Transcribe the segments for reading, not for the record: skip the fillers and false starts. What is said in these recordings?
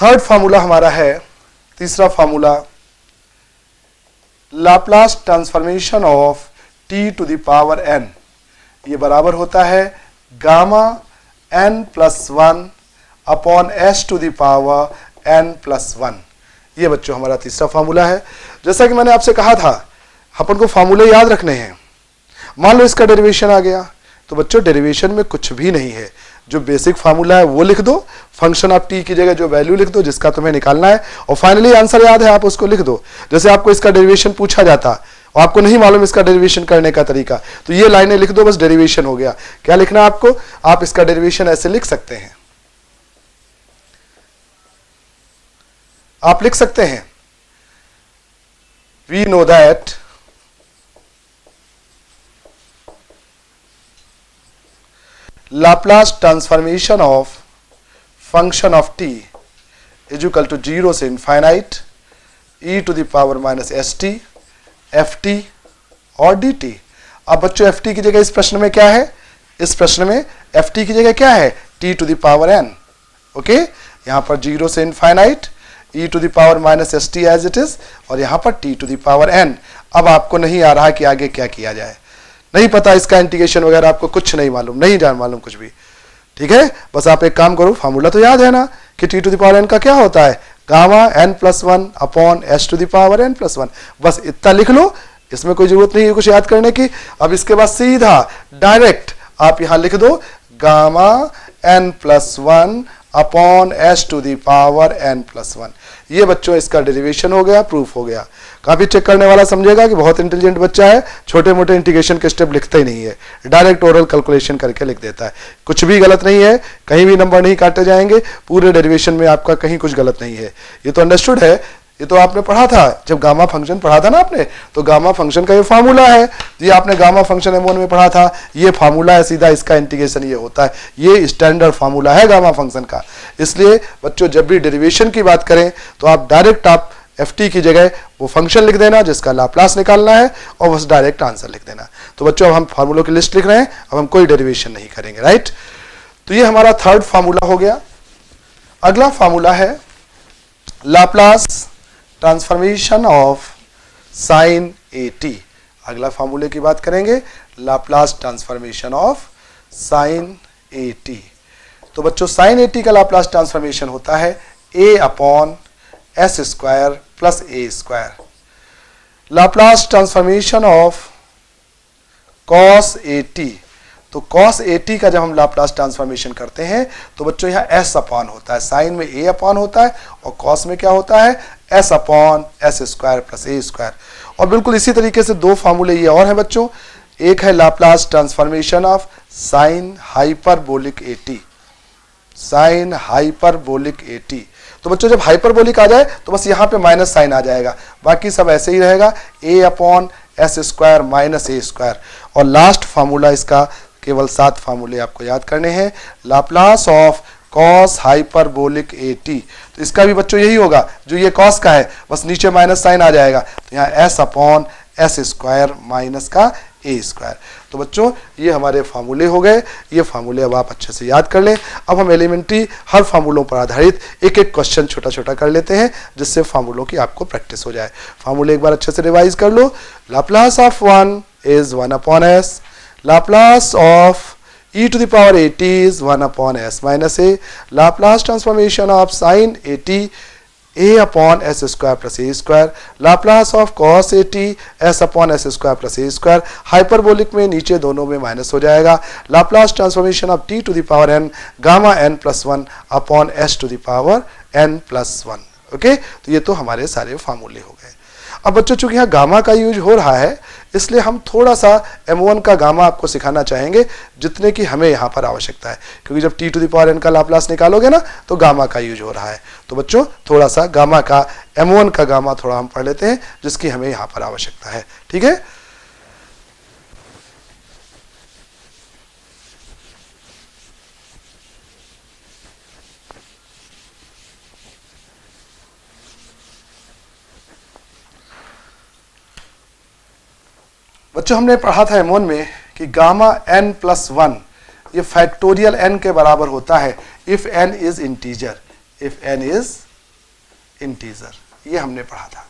Third formula हमारा है, तीसरा formula, Laplace transformation of t to the power n, ये बराबर होता है gamma n plus one upon s to the power n plus one. ये बच्चों हमारा तीसरा फार्मूला है। जैसा कि मैंने आपसे कहा था, अपन को फार्मूले याद रखने हैं। मान लो इसका डेरिवेशन आ गया, तो बच्चों डेरिवेशन में कुछ भी नहीं है, जो बेसिक फार्मूला है वो लिख दो, फंक्शन ऑफ टी की जगह जो वैल्यू लिख दो जिसका तुम्हें निकालना है, और फाइनली आंसर याद है आप उसको लिख दो। जैसे आपको इसका डेरिवेशन पूछा जाता और आपको नहीं मालूम इसका डेरिवेशन करने का तरीका, तो ये लाइनें लिख दो, बस डेरिवेशन हो गया। क्या लिखना है आपको, आप इसका डेरिवेशन ऐसे लिख सकते हैं, आप लिख सकते हैं, we know that Laplace transformation of function of t is equal to 0 से infinite e to the power minus st ft और dt। अब बच्चों ft की जगह इस प्रश्न में क्या है, इस प्रश्न में ft की जगह क्या है, t to the power n। Okay, यहां पर 0 से infinite e to the power minus st as it is, और यहां पर t to the power n। अब आपको नहीं आ रहा कि आगे क्या किया जाए, नहीं पता इसका इंटीग्रेशन वगैरह, आपको कुछ नहीं मालूम, नहीं जान मालूम कुछ भी, ठीक है। बस आप एक काम करो, फार्मूला तो याद है ना कि t to the power n का क्या होता है, gamma n plus one upon s to the power n plus one. बस इतना लिख लो, इसमें कोई जरूरत नहीं है कुछ याद करने की। अब इसके बाद सीधा डायरेक्ट आप यहां लिख दो gamma n plus one upon s to the power n plus one. ये बच्चों इसका डेरिवेशन हो गया, प्रूफ हो गया। काफी चेक करने वाला समझेगा कि बहुत इंटेलिजेंट बच्चा है, छोटे मोटे इंटीग्रेशन के स्टेप लिखता ही नहीं है, डायरेक्ट ओरल कैलकुलेशन करके लिख देता है। कुछ भी गलत नहीं है, कहीं भी नंबर नहीं काटे जाएंगे, पूरे डेरिवेशन में आपका कहीं कुछ गलत नहीं है। ये तो अंडरस्टूड है, ये तो आपने पढ़ा था जब गामा फंक्शन पढ़ा था ना आपने, तो गामा फंक्शन का ये फार्मूला है, ये आपने गामा फंक्शन M1 में पढ़ा था, ये फार्मूला है, सीधा इसका इंटीग्रेशन ये होता है, ये स्टैंडर्ड फार्मूला है गामा फंक्शन का। इसलिए बच्चों जब भी डेरिवेशन की बात करें तो आप डायरेक्ट आप ft की जगह वो फंक्शन लिख देना जिसका लाप्लास निकालना है, और बस डायरेक्ट आंसर लिख देना। तो बच्चों अब हम फार्मूलों की लिस्ट लिख रहे हैं, अब हम कोई डेरिवेशन नहीं करेंगे, राइट। तो ये हमारा थर्ड फार्मूला हो गया। अगला फार्मूला है Laplace transformation of sign A T. अगला फार्मूले की बात करेंगे, Laplace transformation of sign A T. तो बच्चों साइन ए टी का लाप्लास ट्रांसफॉर्मेशन होता है a upon S square plus A square. Laplace transformation of cos A T, तो कॉस ए टी का जब हम लाप्लास ट्रांसफॉर्मेशन करते हैं तो बच्चों यहाँ एस अपॉन होता है, साइन में ए अपॉन होता है और कॉस में क्या होता है, S upon S square plus ए स्क्वायर। और बिल्कुल इसी तरीके से दो फार्मूले ये और हैं बच्चों, एक है Laplace transformation of sine hyperbolic A T, sine hyperbolic A T. तो बच्चों जब हाइपरबोलिक आ जाए तो बस यहाँ पे माइनस साइन आ जाएगा, बाकी सब ऐसे ही रहेगा, ए अपॉन एस स्क्वायर माइनस ए स्क्वायर। और लास्ट फार्मूला इसका, केवल 7 फार्मूले आपको याद करने हैं, Laplace of cos hyperbolic A T. तो इसका भी बच्चों यही होगा, जो ये कॉस का है बस नीचे माइनस साइन आ जाएगा, तो यहाँ S upon S square minus का ए स्क्वायर। तो बच्चों ये हमारे फार्मूले हो गए, ये फार्मूले अब आप अच्छे से याद कर लें। अब हम एलिमेंट्री हर फार्मूलों पर आधारित एक एक क्वेश्चन छोटा छोटा कर लेते हैं, जिससे फार्मूलों की आपको प्रैक्टिस हो जाए। फार्मूले एक बार अच्छे से रिवाइज कर लो। Laplace of 1 is 1 upon S, Laplace of e to the power at is 1 upon s minus a, Laplace transformation of sin at a upon s square plus a square, Laplace of cos at s upon s square plus a square, hyperbolic में नीचे दोनों में minus हो जाएगा, Laplace transformation of t to the power n gamma n plus 1 upon s to the power n plus 1। Okay, तो ये तो हमारे सारे फार्मूले हो गए। अब बच्चों चूंकि यहाँ गामा का यूज हो रहा है, इसलिए हम थोड़ा सा M1 का गामा आपको सिखाना चाहेंगे, जितने की हमें यहाँ पर आवश्यकता है, क्योंकि जब t to the power n का लाप्लास निकालोगे ना तो गामा का यूज हो रहा है। तो बच्चों थोड़ा सा गामा का, M1 का गामा थोड़ा हम पढ़ लेते हैं, जिसकी हमें यहाँ पर आवश्यकता है, ठीक है। बच्चों हमने पढ़ा था M1 में कि गामा n प्लस 1 ये फैक्टोरियल n के बराबर होता है if n is integer, if n is integer, ये हमने पढ़ा था।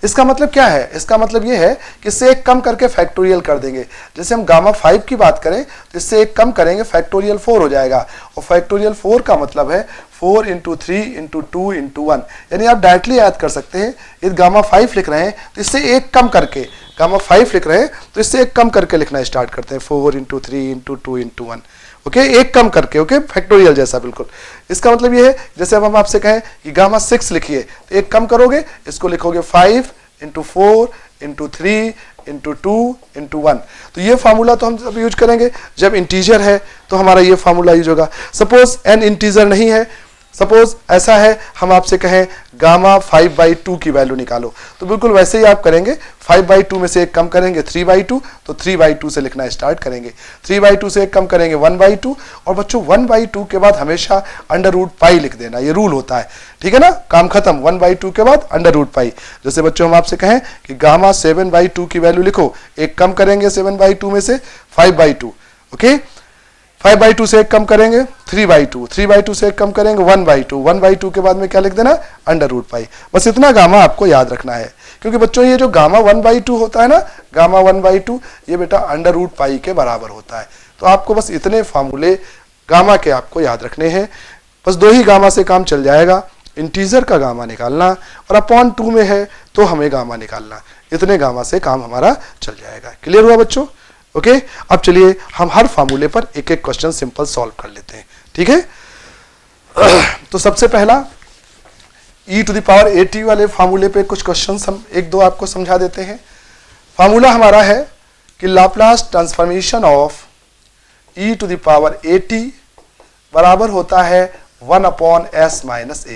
इसका मतलब क्या है? इसका मतलब ये है कि इससे एक कम करके फैक्टोरियल कर देंगे। जैसे हम गामा 5 की बात करें तो इससे एक कम करेंगे, फैक्टोरियल 4 हो जाएगा। और फैक्टोरियल 4 का मतलब है 4 इंटू 3 इंटू 2 इंटू 1, यानी आप डायरेक्टली याद कर सकते हैं। यदि गामा 5 लिख रहे हैं तो इससे एक कम करके, गामा 5 लिख रहे हैं तो इससे एक कम करके लिखना स्टार्ट करते हैं, 4 इंटू 3 इंटू 2 इंटू 1। ओके, एक कम करके, ओके, फैक्टोरियल जैसा बिल्कुल। इसका मतलब ये है, जैसे अब हम आपसे कहें कि गामा 6 लिखिए तो एक कम करोगे, इसको लिखोगे 5 इंटू 4 इंटू 3 इंटू 2 इंटू 1। तो ये फार्मूला तो हम जब यूज करेंगे जब इंटीजर है तो हमारा ये फार्मूला यूज होगा। सपोज n इंटीजर नहीं है, सपोज ऐसा है, हम आपसे कहें गामा 5/2 की वैल्यू निकालो, तो बिल्कुल वैसे ही आप करेंगे। 5/2 में से एक कम करेंगे 3/2, तो 3/2 से लिखना स्टार्ट करेंगे। 3/2 से एक कम करेंगे 1/2, और बच्चों 1/2 के बाद हमेशा √π लिख देना, ये रूल होता है, ठीक है ना, काम खत्म। 1/2 के बाद √π। जैसे बच्चों हम आपसे कहें कि गामा 7/2 की वैल्यू लिखो, एक कम करेंगे 7/2 में से 5/2, ओके, 5/2 से एक कम करेंगे 3/2, 3/2 से एक कम करेंगे 1/2, 1/2 के बाद में क्या लिख देना, √π। बस इतना गामा आपको याद रखना है, क्योंकि बच्चों ये जो गामा 1/2 होता है ना, गामा 1/2, ये बेटा √π के बराबर होता है। तो आपको बस इतने फार्मूले गामा के आपको याद रखने हैं। बस 2 ही गामा से काम चल जाएगा, इंटीजर का गामा निकालना और अपॉन 2 में है तो हमें गामा निकालना। इतने गामा से काम हमारा चल जाएगा। क्लियर हुआ बच्चों? ओके, अब चलिए हम हर फार्मूले पर एक एक क्वेश्चन सिंपल सॉल्व कर लेते हैं, ठीक है। तो सबसे पहला e⁻at वाले फार्मूले पे कुछ क्वेश्चन हम एक दो आपको समझा देते हैं। फार्मूला हमारा है कि लाप्लास ट्रांसफॉर्मेशन ऑफ e⁻at बराबर होता है 1/s - a।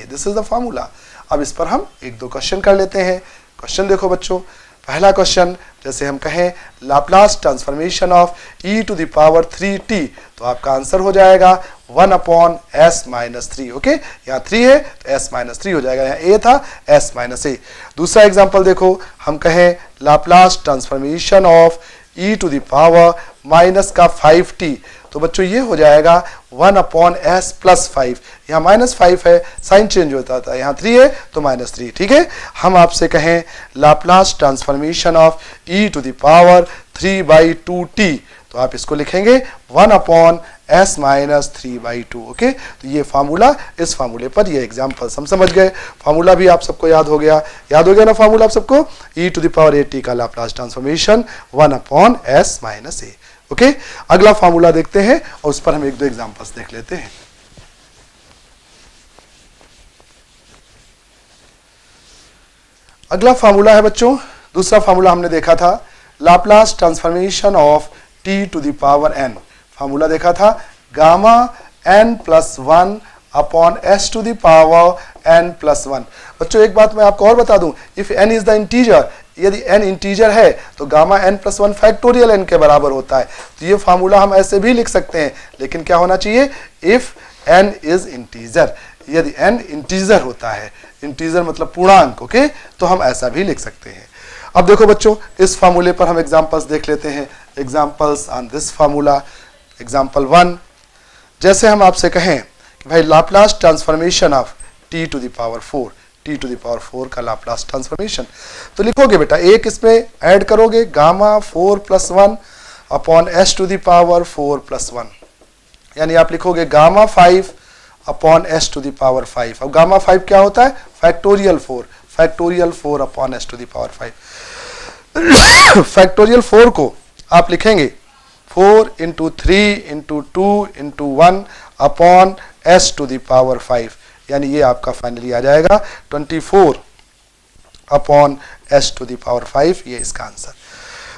This is the formula. अब इस पर हम एक दो क्वेश्चन कर लेते हैं। क्वेश्चन देखो बच्चों, पहला क्वेश्चन, जैसे हम कहें लाप्लास ट्रांसफॉर्मेशन ऑफ e⁻3t, तो आपका आंसर हो जाएगा 1/s - 3। ओके, यहाँ 3 है तो s - 3 हो जाएगा, यहाँ a था s - a। दूसरा एग्जांपल देखो, हम कहें लाप्लास ट्रांसफॉर्मेशन ऑफ e⁻⁻5t, तो बच्चों ये हो जाएगा 1/s + 5। यहाँ -5 है, साइन चेंज होता था, यहाँ 3 है तो -3, ठीक है। हम आपसे कहें लाप्लास ट्रांसफॉर्मेशन ऑफ e⁻3/2t, तो आप इसको लिखेंगे 1/s - 3/2। ओके, तो ये फार्मूला, इस फार्मूले पर ये एग्जांपल्स हम समझ गए। फार्मूला भी आप सबको याद हो गया, याद हो गया ना फार्मूला आप सबको, e⁻at का Laplace transformation 1/s - a। Okay, अगला फार्मूला देखते हैं और उस पर हम एक दो एग्जांपल्स देख लेते हैं। अगला फार्मूला है बच्चों, दूसरा फार्मूला हमने देखा था Laplace transformation of t⁻n। Formula देखा था गामा n + 1/s⁻n + 1। बच्चों एक बात मैं आपको और बता दूं, if n is the integer, यदि n इंटीजर है तो गामा n + 1 फैक्टोरियल n के बराबर होता है। तो ये फार्मूला हम ऐसे भी लिख सकते हैं, लेकिन क्या होना चाहिए, इफ n इज इंटीजर। यदि n इंटीजर होता है, इंटीजर मतलब पूर्णांक, ओके, तो हम ऐसा भी लिख सकते हैं। अब देखो बच्चों, इस फार्मूले पर हम एग्जांपल्स देख लेते हैं। Examples on this formula. Example 1, जैसे हम आपसे कहें कि भाई लाप्लास ट्रांसफॉर्मेशन ऑफ t⁻4 का लाप्लास ट्रांसफॉर्मेशन, तो लिखोगे बेटा, एक इसमें ऐड करोगे गामा 4 + 1/s⁻4 + 1, यानी आप लिखोगे गामा 5/s⁻5। अब गामा 5 क्या होता है, फैक्टोरियल 4 4/s⁻5। फैक्टोरियल 4 को आप लिखेंगे 4 × 3 × 2 × 1/s⁻5, यानी ये आपका फाइनली आ जाएगा 24/s⁻5, ये इसका आंसर।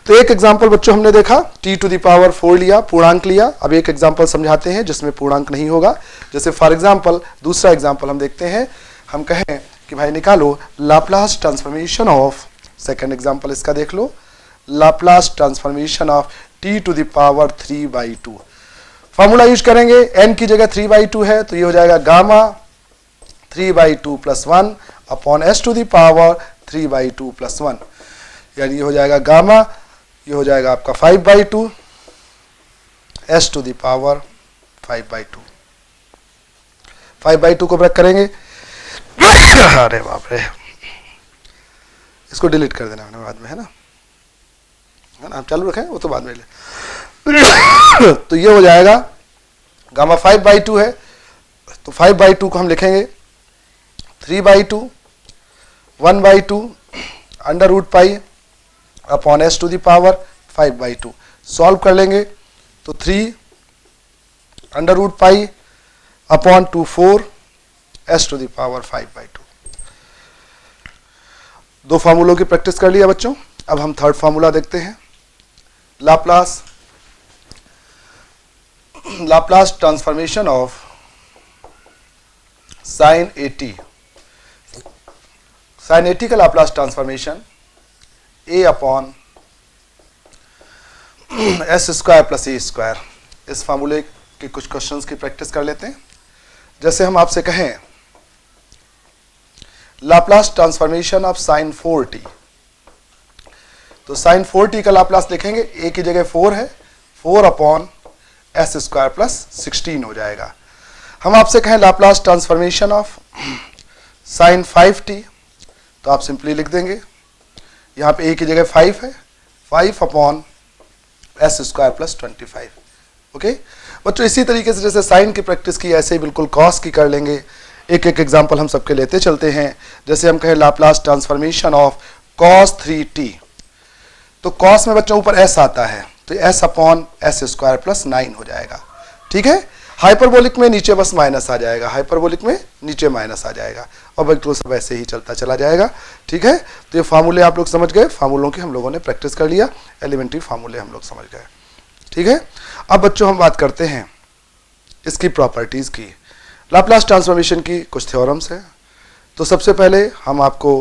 तो एक एग्जांपल बच्चों हमने देखा, t⁻4 लिया, पूर्णांक लिया। अब एक एग्जांपल समझाते हैं जिसमें पूर्णांक नहीं होगा। जैसे फॉर एग्जांपल, दूसरा एग्जांपल हम देखते हैं, हम कहें कि भाई निकालो Laplace transformation of, second example इसका देख लो, Laplace transformation of t⁻3/2। Formula use करेंगे, n की जगह 3/2 है तो ये हो जाएगा गामा 3/2 + 1/s⁻3/2 + 1, यानी ये हो जाएगा गामा, ये हो जाएगा आपका 5/2 s⁻5/2। 5/2 को ब्रेक करेंगे अरे बाप रे, इसको डिलीट कर देना मैंने बाद में, है ना, आप चालू रखें, वो तो बाद में ले। तो ये हो जाएगा गामा 5/2 है, तो 5/2 को हम लिखेंगे 3/2 1/2 under root pi upon s to the power 5/2। Solve कर लेंगे तो 3 under root pi upon 2 4 s to the power 5/2। दो फार्मूलों की प्रैक्टिस कर लिया बच्चों। अब हम थर्ड फार्मूला देखते हैं, Laplace transformation of sine 80। Sine 80 का Laplace transformation a upon S square plus A square. इस फार्मूले के कुछ क्वेश्चंस की प्रैक्टिस कर लेते हैं। जैसे हम आपसे कहें Laplace transformation of sign 4t, तो साइन 4t का लाप्लास लिखेंगे, a की जगह 4 है, 4 अपॉन एस स्क्वायर प्लस 16 हो जाएगा। हम आपसे कहें Laplace transformation of sign 5t, तो आप सिंपली लिख देंगे, यहाँ पे a की जगह 5 है, 5 upon S square plus 25। Okay बच्चों, इसी तरीके से जैसे साइन की प्रैक्टिस की ऐसे ही बिल्कुल कॉस की कर लेंगे। एक एक एग्जांपल हम सबके लेते चलते हैं। जैसे हम कहें Laplace transformation of cos 3t, तो कॉस में बच्चों ऊपर s आता है, तो s upon S square plus 9 हो जाएगा। ठीक है, हाइपरबोलिक में नीचे बस माइनस आ जाएगा, हाइपरबोलिक में नीचे माइनस आ जाएगा, और बिल्कुल सब ऐसे ही चलता चला जाएगा। ठीक है, तो ये फार्मूले आप लोग समझ गए, फार्मूलों की हम लोगों ने प्रैक्टिस कर लिया, एलिमेंट्री फार्मूले हम लोग समझ गए। ठीक है, अब बच्चों हम बात करते हैं इसकी प्रॉपर्टीज की। लाप्लास ट्रांसफॉर्मेशन की कुछ थ्योरम्स हैं। तो सबसे पहले हम आपको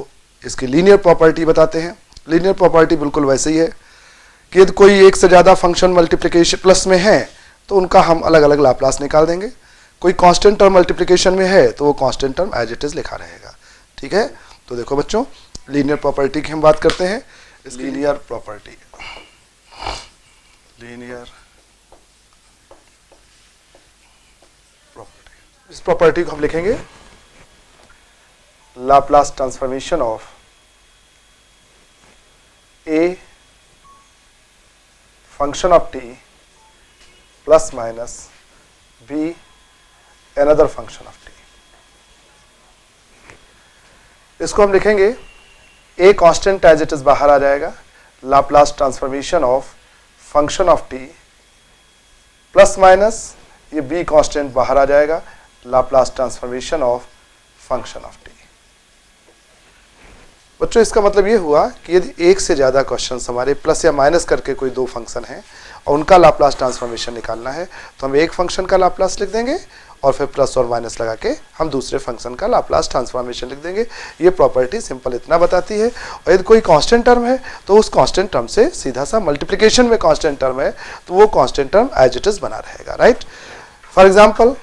इसकी लीनियर प्रॉपर्टी बताते हैं। लीनियर प्रॉपर्टी बिल्कुल वैसे ही है कि यदि कोई एक से ज़्यादा फंक्शन मल्टीप्लिकेशन प्लस में है तो उनका हम अलग अलग लाप्लास निकाल देंगे। कोई कांस्टेंट टर्म मल्टीप्लिकेशन में है तो वो constant term as it is लिखा रहेगा। ठीक है, तो देखो बच्चों, लीनियर प्रॉपर्टी की हम बात करते हैं। इसकी लीनियर प्रॉपर्टी, इस प्रॉपर्टी को हम लिखेंगे Laplace transformation of a function of t plus minus b another function of t. इसको हम लिखेंगे a constant as it is बाहर आ जाएगा, Laplace transformation of function of t plus minus ये बी कांस्टेंट बाहर आ जाएगा, Laplace transformation of function of t. बच्चों इसका मतलब ये हुआ कि यदि एक से ज़्यादा क्वेश्चंस हमारे प्लस या माइनस करके कोई दो फंक्शन हैं और उनका लाप्लास ट्रांसफॉर्मेशन निकालना है तो हम एक फंक्शन का लाप्लास लिख देंगे और फिर प्लस और माइनस लगा के हम दूसरे फंक्शन का लाप्लास ट्रांसफॉर्मेशन लिख देंगे। ये प्रॉपर्टी सिंपल इतना बताती है। और यदि कोई कांस्टेंट टर्म है तो उस कांस्टेंट टर्म से सीधा सा मल्टीप्लिकेशन में कांस्टेंट टर्म है तो वो constant term as it is बना रहेगा। Right, for example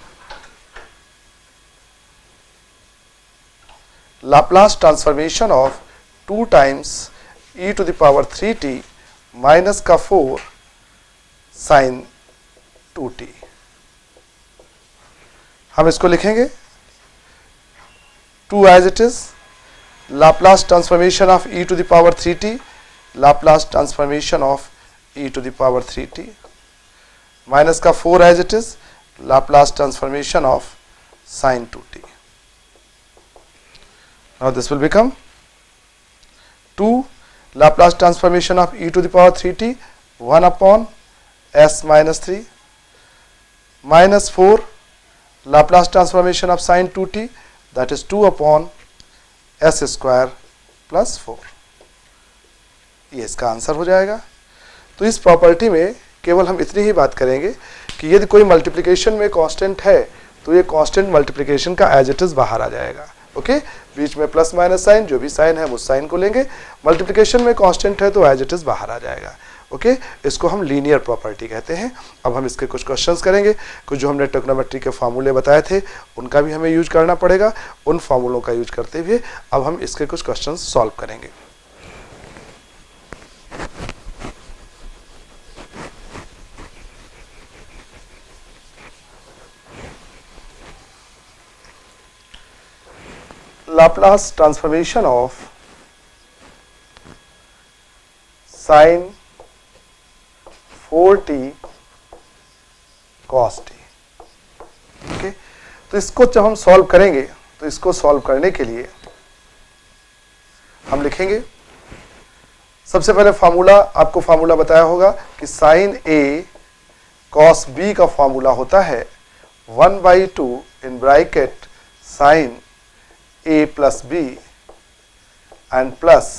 Laplace transformation of 2 times e to the power 3t minus का 4 साइन 2t। हम इसको लिखेंगे 2 as it is, Laplace transformation of e to the power 3t, Laplace transformation of e to the power 3t minus का 4 as it is, Laplace transformation of sine 2t। Now this will become 2 Laplace transformation of e to the power 3t 1 upon s minus 3 minus 4 Laplace transformation of sin 2t that is 2 upon s square plus 4। ये इसका answer हो जाएगा। तो इस property में केवल हम इतनी ही बात करेंगे कि यदि कोई मल्टीप्लिकेशन में कांस्टेंट है तो ये कांस्टेंट मल्टीप्लिकेशन का एज इट इज बाहर आ जाएगा। ओके, बीच में प्लस माइनस साइन, जो भी साइन है उस साइन को लेंगे। मल्टीप्लिकेशन में कांस्टेंट है तो एज इट इज बाहर आ जाएगा। ओके, इसको हम लीनियर प्रॉपर्टी कहते हैं। अब हम इसके कुछ क्वेश्चंस करेंगे। कुछ जो हमने ट्रिग्नोमेट्री के फार्मूले बताए थे उनका भी हमें यूज करना पड़ेगा। उन फार्मूलों का यूज करते हुए अब हम इसके कुछ क्वेश्चंस सॉल्व करेंगे। Laplace transformation of sign 4t cos t। Okay, तो इसको जब हम सॉल्व करेंगे तो इसको सॉल्व करने के लिए हम लिखेंगे, सबसे पहले फार्मूला, आपको फार्मूला बताया होगा कि साइन a cos b का फार्मूला होता है 1/2 in bracket sine a plus b and plus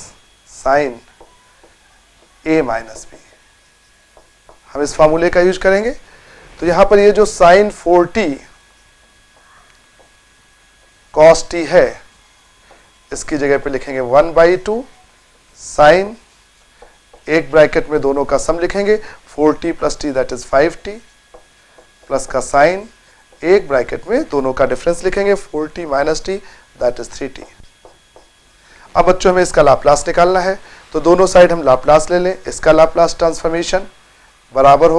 sine a minus b। हम इस फार्मूले का यूज करेंगे। तो यहां पर ये जो साइन 4t cos t है, इसकी जगह पे लिखेंगे 1/2 साइन, एक ब्रैकेट में दोनों का सम लिखेंगे 4t plus t that is 5t plus का साइन, एक ब्रैकेट में दोनों का डिफरेंस लिखेंगे 4t minus t that is 3t। अब बच्चों हमें इसका लाप्लास निकालना है, तो दोनों साइड हम लाप्लास ले लें। इसका लाप्लास ट्रांसफॉर्मेशन बराबर हो